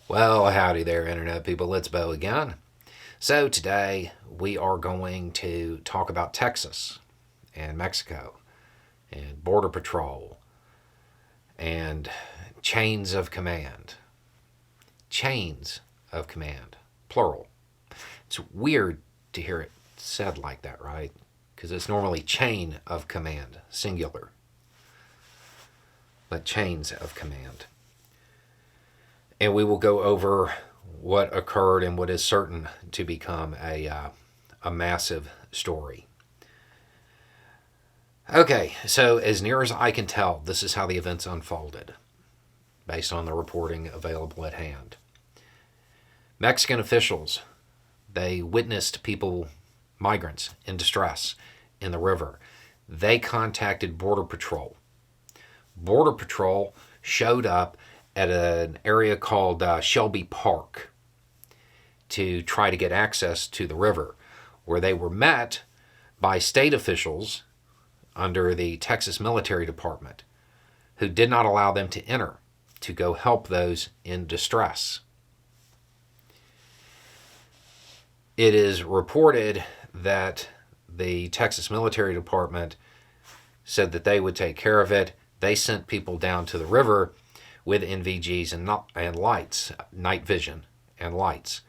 Well, howdy there, Internet people. It's Bo again. So, today we are going to talk about Texas and Mexico and Border Patrol and chains of command. Chains of command, plural. It's weird to hear it said like that, right? Because it's normally chain of command, singular, but chains of command. And we will go over what occurred and what is certain to become a massive story. Okay, so as near as I can tell, this is how the events unfolded, based on the reporting available at hand. Mexican officials, they witnessed people, migrants in distress in the river. They contacted Border Patrol. Border Patrol showed up at an area called Shelby Park to try to get access to the river, where they were met by state officials under the Texas Military Department who did not allow them to enter to go help those in distress. It is reported that the Texas Military Department said that they would take care of it. They sent people down to the river with NVGs and lights, night vision and lights.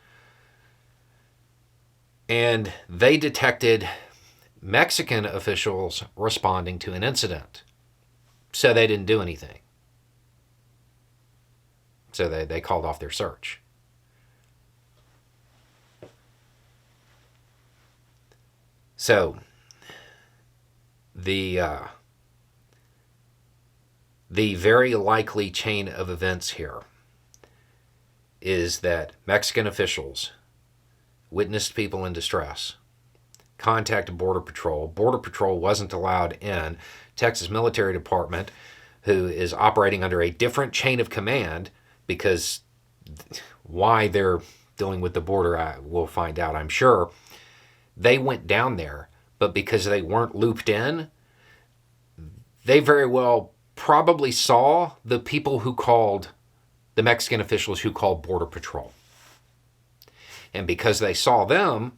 And they detected Mexican officials responding to an incident. So they didn't do anything. So they called off their search. So the very likely chain of events here is that Mexican officials witnessed people in distress, contacted Border Patrol. Border Patrol wasn't allowed in. Texas Military Department, who is operating under a different chain of command, because why they're dealing with the border, we'll find out, I'm sure. They went down there, but because they weren't looped in, they very well probably saw the people who called, the Mexican officials who called Border Patrol. And because they saw them,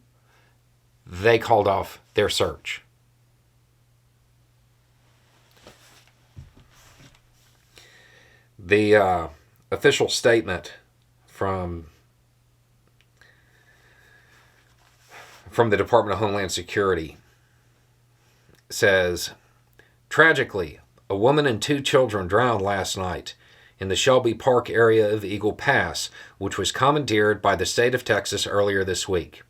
they called off their search. The official statement from the Department of Homeland Security says, tragically, a woman and 2 children drowned last night in the Shelby Park area of Eagle Pass, which was commandeered by the state of Texas earlier this week.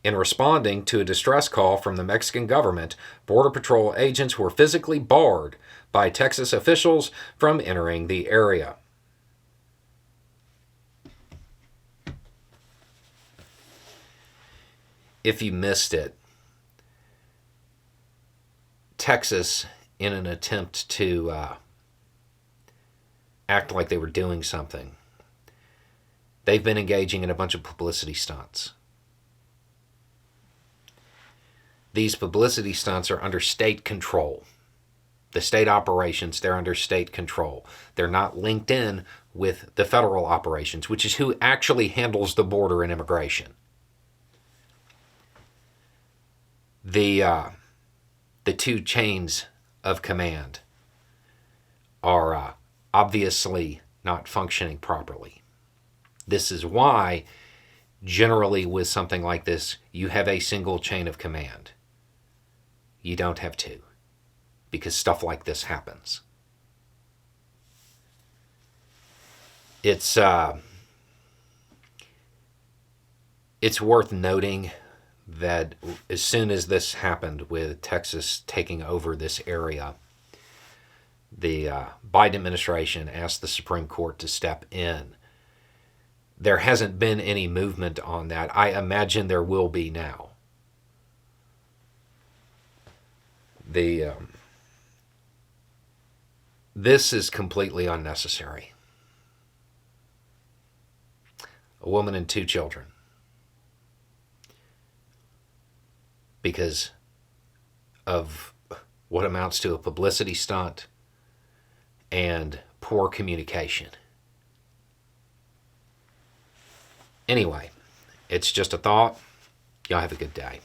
In responding to a distress call from the Mexican government, Border Patrol agents were physically barred by Texas officials from entering the area. If you missed it, Texas, in an attempt to act like they were doing something, they've been engaging in a bunch of publicity stunts. These publicity stunts are under state control. The state operations, they're under state control. They're not linked in with the federal operations, which is who actually handles the border and immigration. The 2 chains of command are obviously not functioning properly. This is why, generally with something like this, you have a single chain of command. You don't have 2, because stuff like this happens. It's worth noting that as soon as this happened with Texas taking over this area, the Biden administration asked the Supreme Court to step in. There hasn't been any movement on that. I imagine there will be now. This is completely unnecessary. A woman and 2 children. Because of what amounts to a publicity stunt and poor communication. Anyway, it's just a thought. Y'all have a good day.